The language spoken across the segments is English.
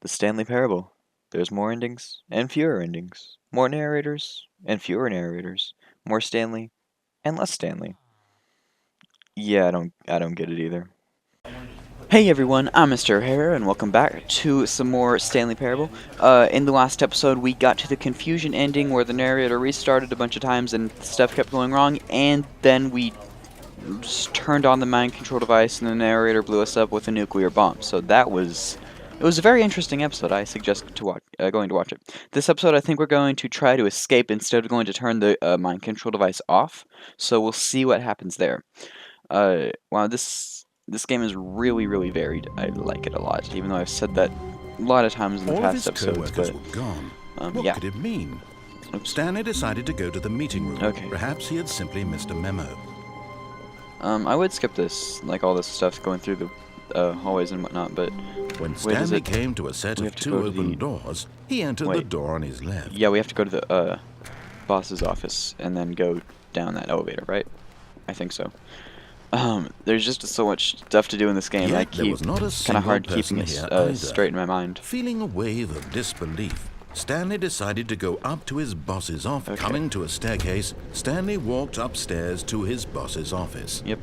The Stanley Parable. There's more endings and fewer endings. More narrators and fewer narrators. More Stanley and less Stanley. Yeah, I don't get it either. Hey everyone, I'm MrHarr, and welcome back to some more Stanley Parable. In the last episode, we got to the confusion ending where the narrator restarted a bunch of times and stuff kept going wrong, and then we just turned on the mind control device and the narrator blew us up with a nuclear bomb. So it was a very interesting episode. I suggest going to watch it. This episode, I think we're going to try to escape instead of going to turn the mind control device off. So we'll see what happens there. Wow, this game is really, really varied. I like it a lot, even though I've said that a lot of times in the past episodes. But were gone. What yeah. could it mean? Oops. Stanley decided to go to the meeting room. Okay. Perhaps he had simply missed a memo. I would skip this, like all this stuff going through the hallways and whatnot, but When Stanley came to a set of two open doors, he entered the door on his left. Yeah, we have to go to the boss's office and then go down that elevator, right? I think so. There's just so much stuff to do in this game. Yet I keep kind of hard keeping it straight in my mind. Feeling a wave of disbelief, Stanley decided to go up to his boss's office. Okay. Coming to a staircase, Stanley walked upstairs to his boss's office. Yep.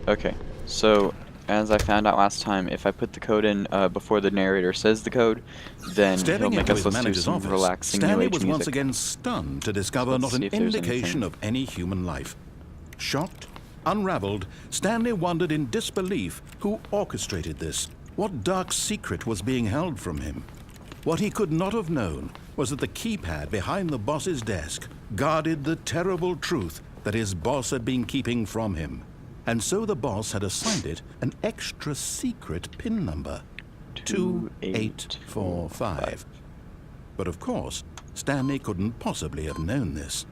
Okay, so as I found out last time, if I put the code in before the narrator says the code, then Stepping he'll make into us his listen to manager's some office, relaxing new Stanley age was music. once again stunned to discover Let's not see an if there's indication anything. of any human life. Shocked, unraveled, Stanley wondered in disbelief who orchestrated this. What dark secret was being held from him? What he could not have known was that the keypad behind the boss's desk guarded the terrible truth that his boss had been keeping from him. And so the boss had assigned it an extra secret PIN number, 2845. But of course, Stanley couldn't possibly have known this.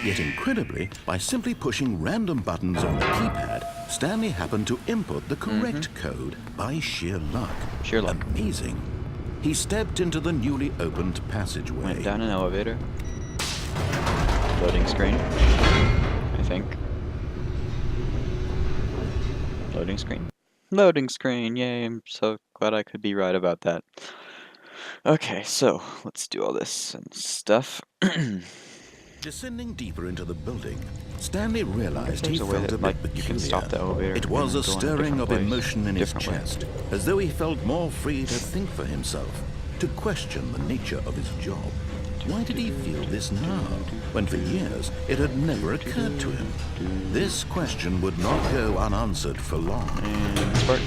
Yet incredibly, by simply pushing random buttons on the keypad, Stanley happened to input the correct code by sheer luck. Sheer luck. Amazing. He stepped into the newly opened passageway. Went down an elevator. Loading screen, I think. Loading screen. Loading screen, yay, I'm so glad I could be right about that. Okay, so, let's do all this and stuff. Descending deeper into the building, Stanley realized he There's a way felt that, a bit like, peculiar. you can stop the elevator It was a and go in a stirring different of place. emotion in his Different way. chest, as though he felt more free to think for himself, to question the nature of his job. Why did he feel this now, when for years it had never occurred to him? This question would not go unanswered for long. And spark.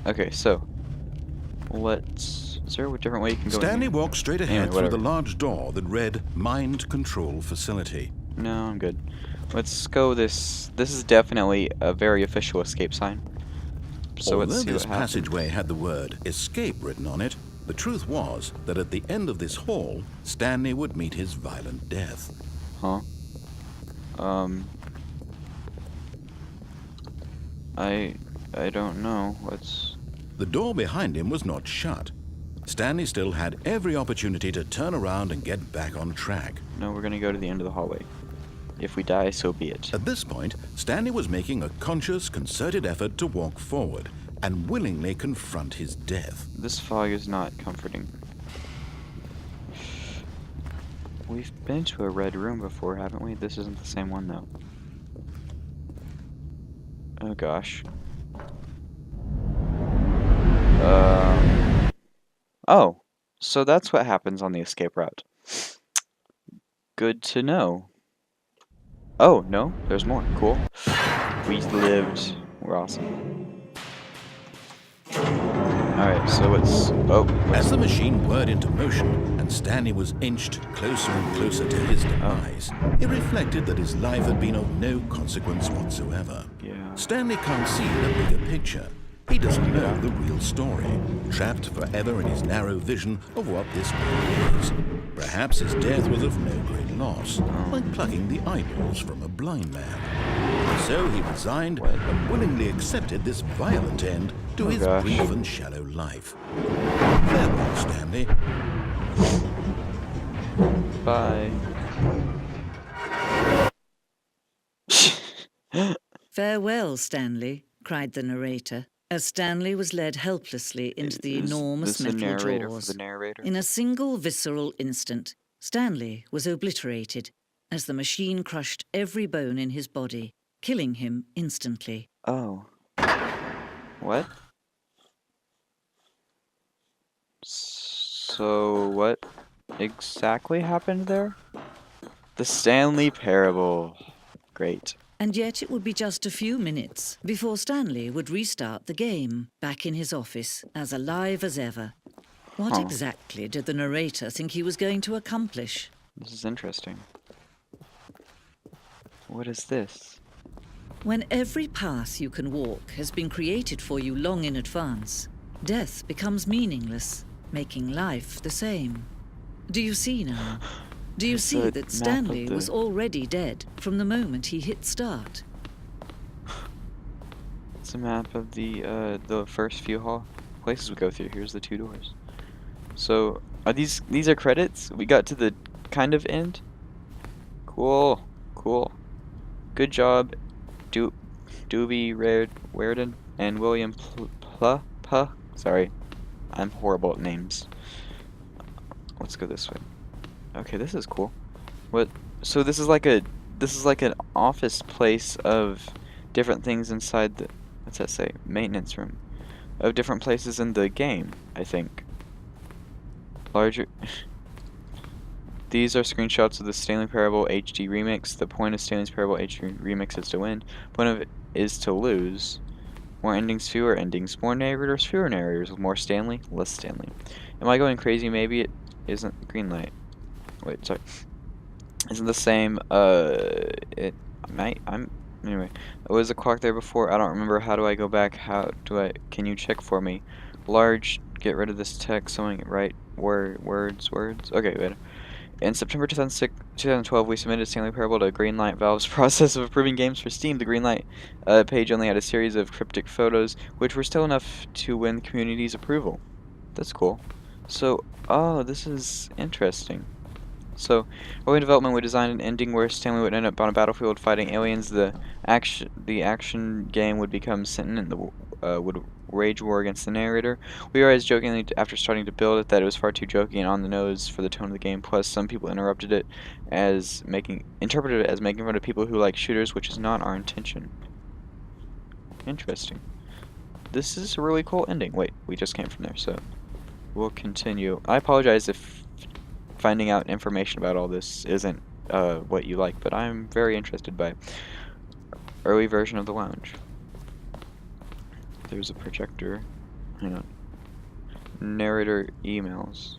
Okay, so is there a different way you can go Stanley in? walked straight ahead Anyway, through whatever. the large door that read Mind Control Facility. No, I'm good. Let's go this is definitely a very official escape sign. So Although let's see what this happens. passageway had the word escape written on it, the truth was that at the end of this hall, Stanley would meet his violent death. Huh? I don't know. The door behind him was not shut. Stanley still had every opportunity to turn around and get back on track. No, we're gonna go to the end of the hallway. If we die, so be it. At this point, Stanley was making a conscious, concerted effort to walk forward and willingly confront his death. This fog is not comforting. We've been to a red room before, haven't we? This isn't the same one, though. Oh, gosh. Oh, so that's what happens on the escape route. Good to know. Oh, no, there's more. Cool. We lived. We're awesome. Alright, so As the machine whirred into motion and Stanley was inched closer and closer to his demise, he reflected that his life had been of no consequence whatsoever. Yeah. Stanley can't see the bigger picture. He doesn't know the real story, trapped forever in his narrow vision of what this world is. Perhaps his death was of no great loss, like plucking the eyeballs from a blind man. So he resigned and willingly accepted this violent end to his brief and shallow life. Farewell, Stanley. Bye. "Farewell, Stanley," cried the narrator, as Stanley was led helplessly into the Is enormous this the metal narrator for jaws. the narrator? In a single visceral instant, Stanley was obliterated as the machine crushed every bone in his body, killing him instantly. Oh. What? So what exactly happened there? The Stanley Parable. Great. And yet it would be just a few minutes before Stanley would restart the game, back in his office, as alive as ever. What Huh. exactly did the narrator think he was going to accomplish? This is interesting. What is this? When every path you can walk has been created for you long in advance, death becomes meaningless, making life the same. Do you see now? Do you It's see a that map Stanley of the- was already dead from the moment he hit start? It's a map of the first few places we go through. Here's the 2 doors. So are these are credits? We got to the kind of end. Cool, cool. Good job, Doobie Reardon and William Puh. Sorry, I'm horrible at names. Let's go this way. Okay, this is cool. What? So this is like an office place of different things inside the, what's that say? Maintenance room of different places in the game, I think. Larger. These are screenshots of the Stanley Parable HD remix. The point of Stanley's Parable HD remix is to win. Point of it is to lose. More endings, fewer endings. More narrators, fewer narrators. With more Stanley, less Stanley. Am I going crazy? Maybe it isn't. Green light. Wait, sorry. Isn't the same. Anyway. Was the clock there before? I don't remember. How do I go back? Can you check for me? Large. Get rid of this text. Someone get right. Words. Okay, wait. In September 2012, we submitted Stanley Parable to Greenlight Valve's process of approving games for Steam. The Greenlight page only had a series of cryptic photos, which were still enough to win the community's approval. That's cool. So, oh, this is interesting. So, early in development, we designed an ending where Stanley would end up on a battlefield fighting aliens. The action game would become sentient and would wage war against the narrator. We realized jokingly after starting to build it that it was far too jokey and on the nose for the tone of the game. Plus, some people interpreted it as making fun of people who like shooters, which is not our intention. Interesting. This is a really cool ending. Wait, we just came from there, so we'll continue. I apologize if finding out information about all this isn't what you like, but I'm very interested by early version of the lounge. There's a projector. Hang on. Narrator emails.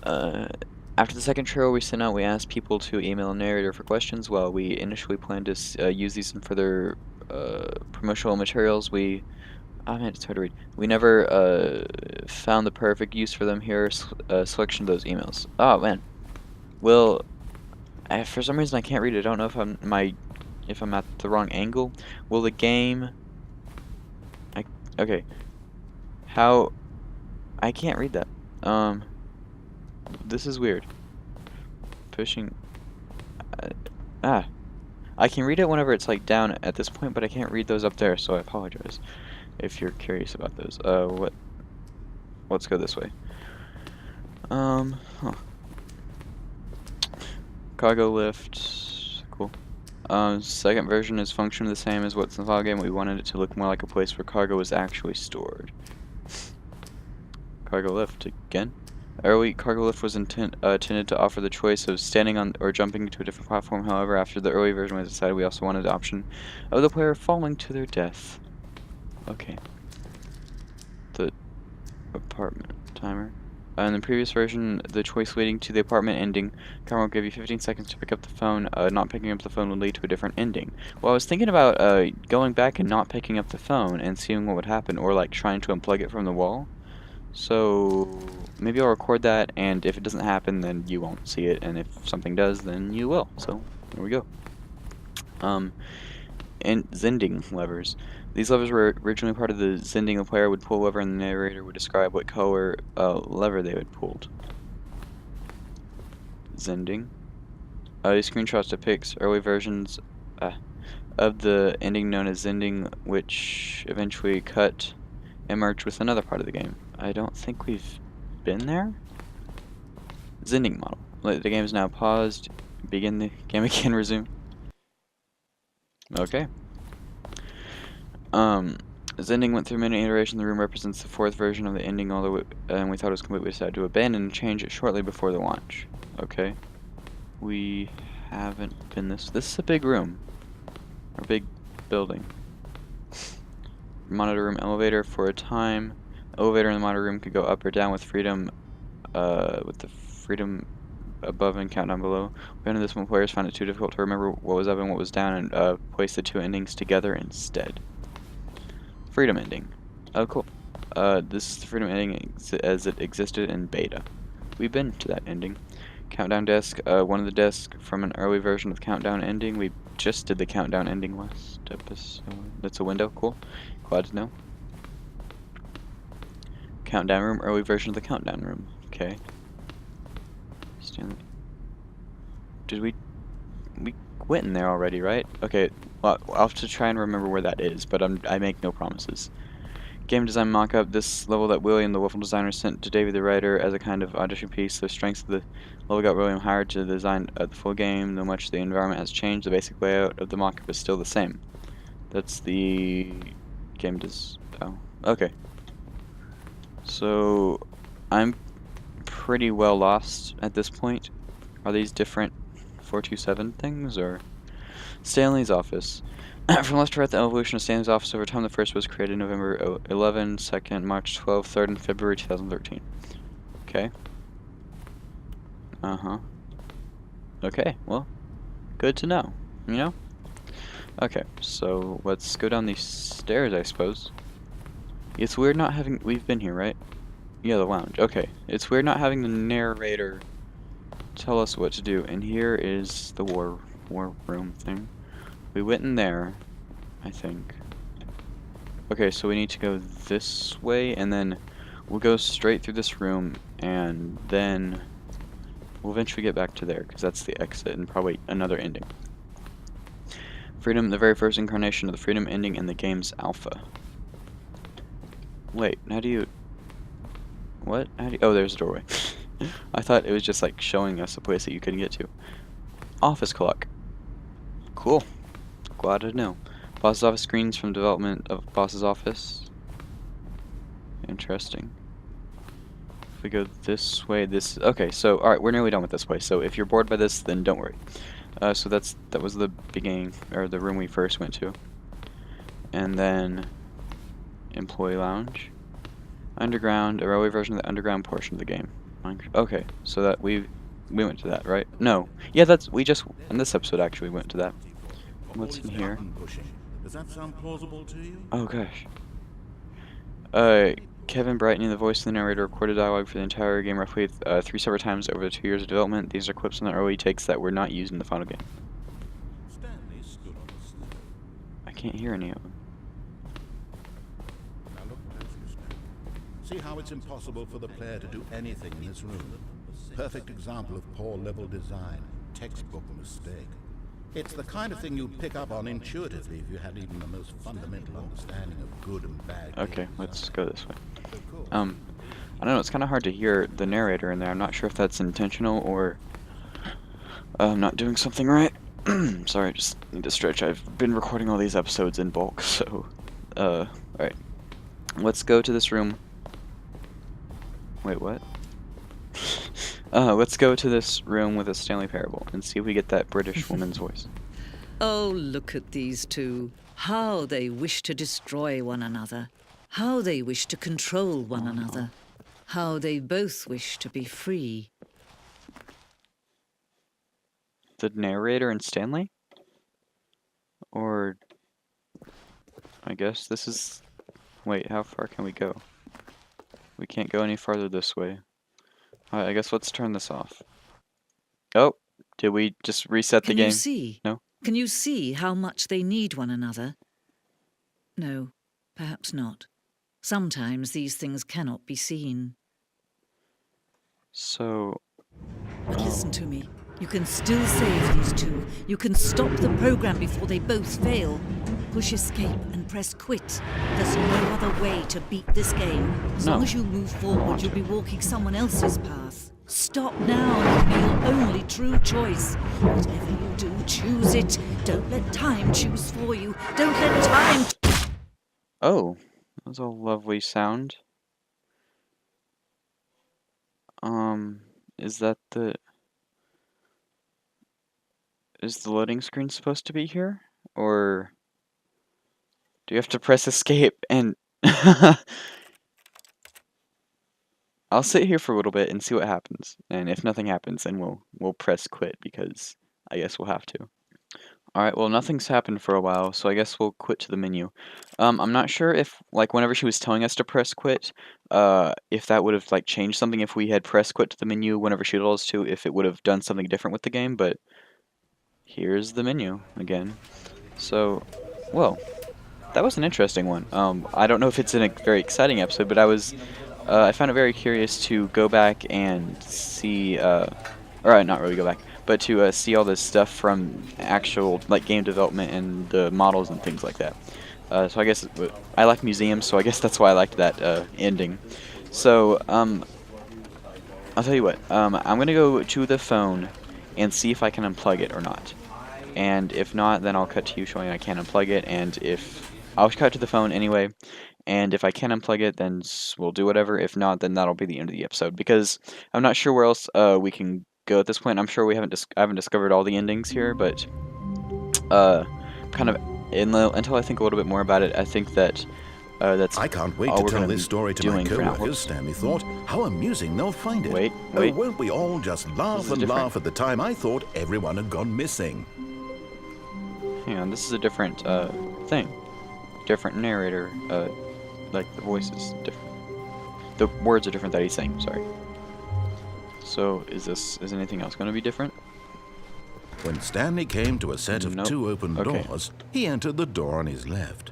After the second trailer we sent out, we asked people to email a narrator for questions. While we initially planned to use these in further promotional materials, it's hard to read. We never found the perfect use for them. Here, a selection of those emails. Oh man. Well, for some reason I can't read it. I don't know if I'm at the wrong angle. Will the game? Okay. How? I can't read that. This is weird. Pushing. I can read it whenever it's like down at this point, but I can't read those up there. So I apologize if you're curious about those. Let's go this way. Cargo lift. Cool. Second version is functionally the same as what's in the file game. We wanted it to look more like a place where cargo was actually stored. Cargo lift again. Early cargo lift was intended to offer the choice of standing on or jumping to a different platform. However, after the early version was decided, we also wanted the option of the player falling to their death. Okay. The apartment timer. In the previous version, the choice leading to the apartment ending, camera will give you 15 seconds to pick up the phone. Not picking up the phone would lead to a different ending. Well, I was thinking about going back and not picking up the phone and seeing what would happen, or like trying to unplug it from the wall. So maybe I'll record that, and if it doesn't happen, then you won't see it, and if something does, then you will. So there we go. And Zending levers. These levers were originally part of the Zending. The player would pull a lever and the narrator would describe what color lever they had pulled. Zending. These screenshots depicts early versions. of the ending known as Zending, which eventually cut and merged with another part of the game. I don't think we've been there? Zending model. The game is now paused. Begin the game again, resume. Okay. Zending went through many iterations. The room represents the fourth version of the ending, although and we thought it was complete. We decided to abandon and change it shortly before the launch. Okay. We haven't been this. This is a big room. Or big building. Monitor room elevator for a time. Elevator in the monitor room could go up or down with freedom. With the freedom above and countdown below. We entered this when players found it too difficult to remember what was up and what was down, and place the two endings together instead. Freedom ending. Oh, cool. This is the freedom ending as it existed in beta. We've been to that ending. Countdown desk. One of the desks from an early version of countdown ending. We just did the countdown ending last episode. That's a window. Cool. Glad to know. Countdown room. Early version of the countdown room. Okay. Stanley. Did we went in there already, right? Okay, well, I'll have to try and remember where that is, but I make no promises. Game design mock-up. This level that William, the level designer, sent to David, the writer, as a kind of audition piece. The strengths of the level got William hired to design the full game. Though much the environment has changed, the basic layout of the mock-up is still the same. That's the game oh, okay. So, I'm pretty well lost at this point. Are these different 427 things, or Stanley's office? From left to right, the evolution of Stanley's office over time. The first was created November 11, 2nd, March 12, 3rd, and February 2013. Okay. Okay, well, good to know, you know? Okay, so let's go down these stairs, I suppose. It's weird not having... We've been here, right? Yeah, the lounge. Okay. It's weird not having the narrator tell us what to do. And here is the war room thing. We went in there, I think. Okay, so we need to go this way, and then we'll go straight through this room, and then we'll eventually get back to there, because that's the exit, and probably another ending. Freedom, the very first incarnation of the freedom ending in the game's alpha. Wait, how do you... What? How do you... Oh, there's a doorway. I thought it was just like showing us a place that you couldn't get to. Office clock. Cool. Glad to know. Boss's office screens from development of Boss's office. Interesting. If we go this way, this... Okay, so, alright, we're nearly done with this place. So if you're bored by this, then don't worry. So that was the beginning, or the room we first went to. And then... Employee lounge. Underground, a railway version of the underground portion of the game. Okay, so that we went to that, right? No. Yeah, we just, in this episode actually went to that. What's in here? Does that sound plausible to you? Oh gosh. Kevin Brighton, the voice of the narrator, recorded dialogue for the entire game roughly 3 separate times over the 2 years of development. These are clips from the early takes that were not used in the final game. Stanley stood on the step. I can't hear any of them. Now look closely, Stanley. See how it's impossible for the player to do anything in this room. Perfect example of poor level design. Textbook mistake. It's the kind of thing you'd pick up on intuitively if you had even the most fundamental understanding of good and bad. Okay, let's go this way. I don't know, it's kind of hard to hear the narrator in there. I'm not sure if that's intentional or I'm not doing something right. Sorry, I just need to stretch. I've been recording all these episodes in bulk, so alright. Let's go to this room. Wait, what? Let's go to this room with a Stanley Parable and see if we get that British woman's voice. Oh, look at these two. How they wish to destroy one another. How they wish to control one another. How they both wish to be free. The narrator and Stanley? Or... I guess this is... Wait, how far can we go? We can't go any farther this way. Alright, I guess let's turn this off. Oh, did we just reset the game? Can you see? No? Can you see how much they need one another? No, perhaps not. Sometimes these things cannot be seen. So... But listen to me. You can still save these two. You can stop the program before they both fail. Push escape and press quit. There's no other way to beat this game. As long as you move forward, you'll be walking someone else's path. Stop now and it'll be your only true choice. Whatever you do, choose it. Don't let time choose for you. Don't let time... Oh, that was a lovely sound. Is that the... Is the loading screen supposed to be here? Or... Do you have to press escape and... I'll sit here for a little bit and see what happens. And if nothing happens, then we'll press quit, because I guess we'll have to. Alright, well, nothing's happened for a while, so I guess we'll quit to the menu. I'm not sure if, like, whenever she was telling us to press quit, if that would have, like, changed something if we had pressed quit to the menu whenever she told us to, if it would have done something different with the game, but here's the menu again. So, well, that was an interesting one. I don't know if it's a very exciting episode, but I found it very curious to go back and see, or not really go back, but to see all this stuff from actual, like, game development and the models and things like that. So I guess I like museums, so I guess that's why I liked that ending. So I'll tell you what, I'm gonna go to the phone and see if I can unplug it or not. And if not, then I'll cut to you showing I can unplug it, and if I'll cut to the phone anyway. And if I can unplug it, then we'll do whatever. If not, then that'll be the end of the episode, because I'm not sure where else we can go at this point. I'm sure I haven't discovered all the endings here, but kind of until I think a little bit more about it, I think that that's I can't wait all to we're tell gonna this be story to my doing for now. co-workers, Stanley thought. How amusing they'll find it. Wait. Oh, won't we all just laugh and different. laugh at the time I thought everyone had gone missing? Hang on, this is a different thing. Different narrator. Like, the voice is different. The words are different that he's saying, sorry. So, is anything else going to be different? When Stanley came to a set of Nope. two open Okay. doors, he entered the door on his left.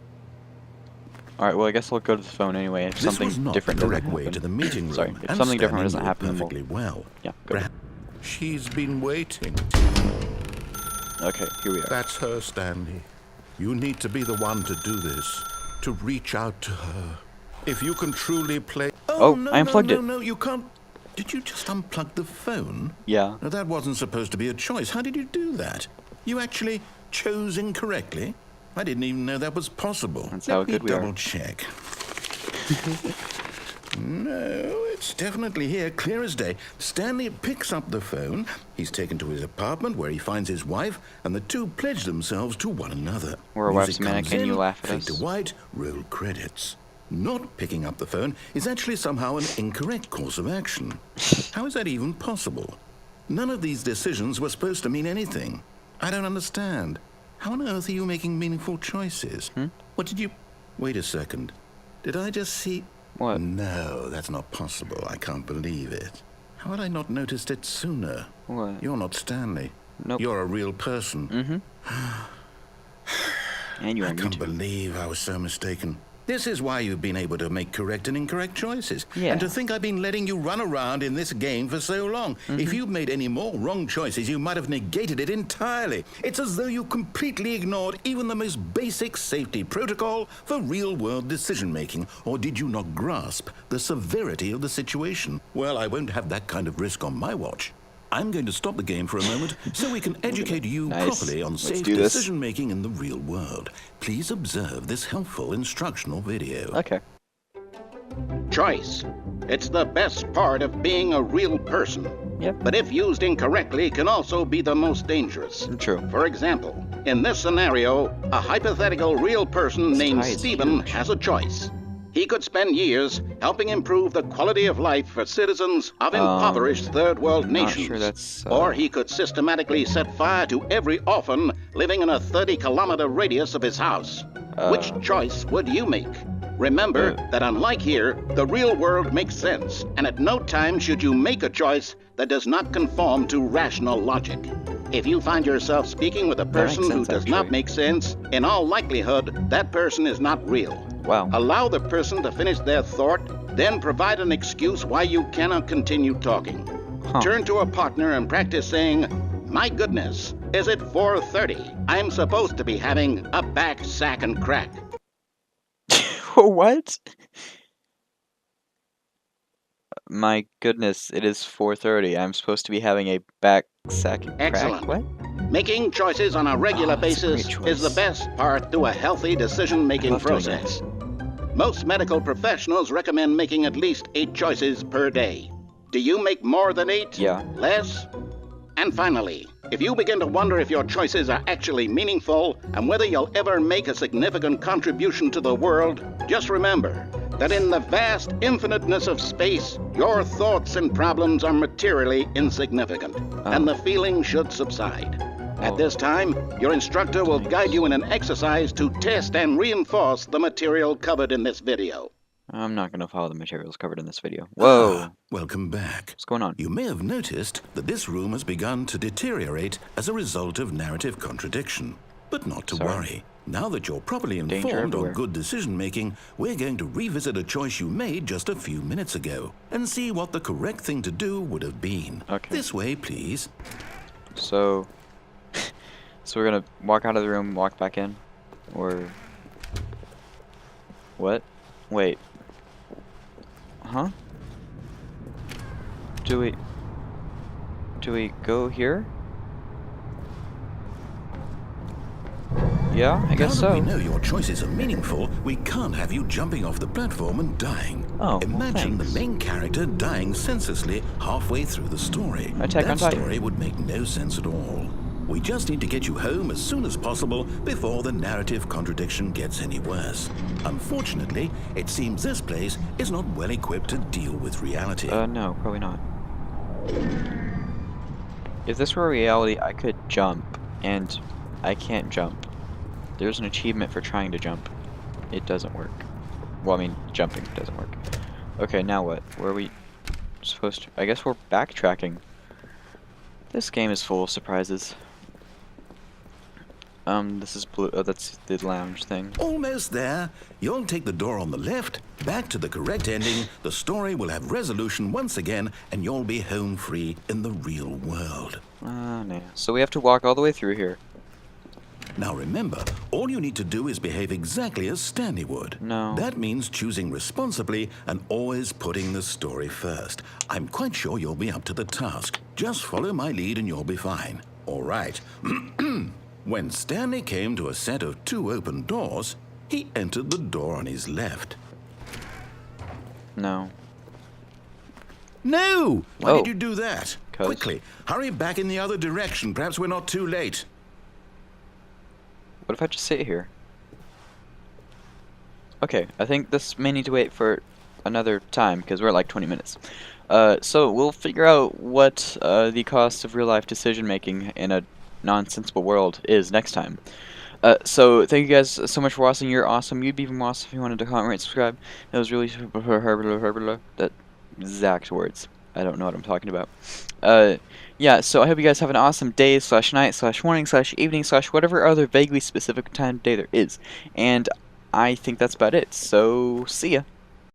Alright, well, I guess I'll go to the phone anyway if This something was not different the doesn't correct way happen. to the meeting room. Sorry, if and something different Stanley doesn't knew happen, then perfectly well. Yeah, go ahead. She's been waiting. Okay, here we are. That's her, Stanley. You need to be the one to do this, to reach out to her. If you can truly play... Oh, no, I unplugged it. No, you can't... Did you just unplug the phone? Yeah. No, that wasn't supposed to be a choice. How did you do that? You actually chose incorrectly? I didn't even know that was possible. That's how good we are. Let me double check. No, it's definitely here, clear as day. Stanley picks up the phone. He's taken to his apartment where he finds his wife, and the two pledge themselves to one another. We're a wife's Music comes mannequin, you in, laugh at fade us. to white, roll credits. Not picking up the phone is actually somehow an incorrect course of action. How is that even possible? None of these decisions were supposed to mean anything. I don't understand. How on earth are you making meaningful choices? What did you... Wait a second. Did I just see... What? No, that's not possible. I can't believe it. How had I not noticed it sooner? What? You're not Stanley. Nope. You're a real person. And you're I on can't YouTube. believe I was so mistaken. This is why you've been able to make correct and incorrect choices. Yeah. And to think I've been letting you run around in this game for so long. If you'd made any more wrong choices, you might have negated it entirely. It's as though you completely ignored even the most basic safety protocol for real-world decision-making. Or did you not grasp the severity of the situation? Well, I won't have that kind of risk on my watch. I'm going to stop the game for a moment so we can educate you Nice. properly on Let's safe do this. decision-making in the real world. Please observe this helpful instructional video. Okay. Choice. It's the best part of being a real person. Yep. But if used incorrectly, can also be the most dangerous. True. For example, in this scenario, a hypothetical real person named tie is Stephen huge. has a choice. He could spend years helping improve the quality of life for citizens of impoverished third world I'm not nations. sure that's, Or he could systematically set fire to every orphan living in a 30-kilometer radius of his house. Which choice would you make? Remember that unlike here, the real world makes sense, and at no time should you make a choice that does not conform to rational logic. If you find yourself speaking with a makes person who sense, does not actually. make sense, in all likelihood, that person is not real. Wow. Allow the person to finish their thought, then provide an excuse why you cannot continue talking. Huh. Turn to a partner and practice saying, My goodness, is it 4:30? I'm supposed to be having a back, sack, and crack. What? My goodness, it is 4:30. I'm supposed to be having a back sack and crack? Excellent. What? Making choices on a regular that's a great basis choice. is the best part to a healthy decision-making love doing that. process. Most medical professionals recommend making at least 8 choices per day. Do you make more than 8? Yeah. Less? And finally, if you begin to wonder if your choices are actually meaningful and whether you'll ever make a significant contribution to the world, just remember that in the vast infiniteness of space, your thoughts and problems are materially insignificant, and the feeling should subside. At this time, your instructor will guide you in an exercise to test and reinforce the material covered in this video. I'm not going to follow the materials covered in this video. Whoa! Welcome back. What's going on? You may have noticed that this room has begun to deteriorate as a result of narrative contradiction. But not to worry. Now that you're properly informed on good decision-making, we're going to revisit a choice you made just a few minutes ago and see what the correct thing to do would have been. Okay. This way, please. So we're gonna walk out of the room, walk back in, or what? Wait. Huh? Do we go here? Yeah, I guess Now that so. we know your choices are meaningful, we can't have you jumping off the platform and dying. Oh, well, Imagine the thanks. main character dying senselessly halfway through the story. Attack on That Titan. story would make no sense at all. We just need to get you home as soon as possible before the narrative contradiction gets any worse. Unfortunately, it seems this place is not well equipped to deal with reality. No, probably not. If this were reality, I could jump, and I can't jump. There's an achievement for trying to jump. It doesn't work. Well, I mean, jumping doesn't work. Okay, now what? Where are we supposed to? I guess we're backtracking. This game is full of surprises. This is blue. Oh, that's the lounge thing. Almost there. You'll take the door on the left, back to the correct ending, the story will have resolution once again, and you'll be home free in the real world. No. So we have to walk all the way through here. Now remember, all you need to do is behave exactly as Stanley would. No. That means choosing responsibly and always putting the story first. I'm quite sure you'll be up to the task. Just follow my lead and you'll be fine. All right. When Stanley came to a set of 2 open doors, he entered the door on his left. No. No! Why Oh. did you do that? 'Cause- Quickly, hurry back in the other direction. Perhaps we're not too late. What if I just sit here? Okay, I think this may need to wait for another time, because we're at like 20 minutes. So we'll figure out what the cost of real-life decision-making in a nonsensible world is next time. So thank you guys so much for watching. You're awesome. You'd be even awesome if you wanted to comment, rate, subscribe. That was really that exact words. I don't know what I'm talking about. Yeah, so I hope you guys have an awesome day / night / morning / evening / whatever other vaguely specific time of day there is. And I think that's about it. So see ya.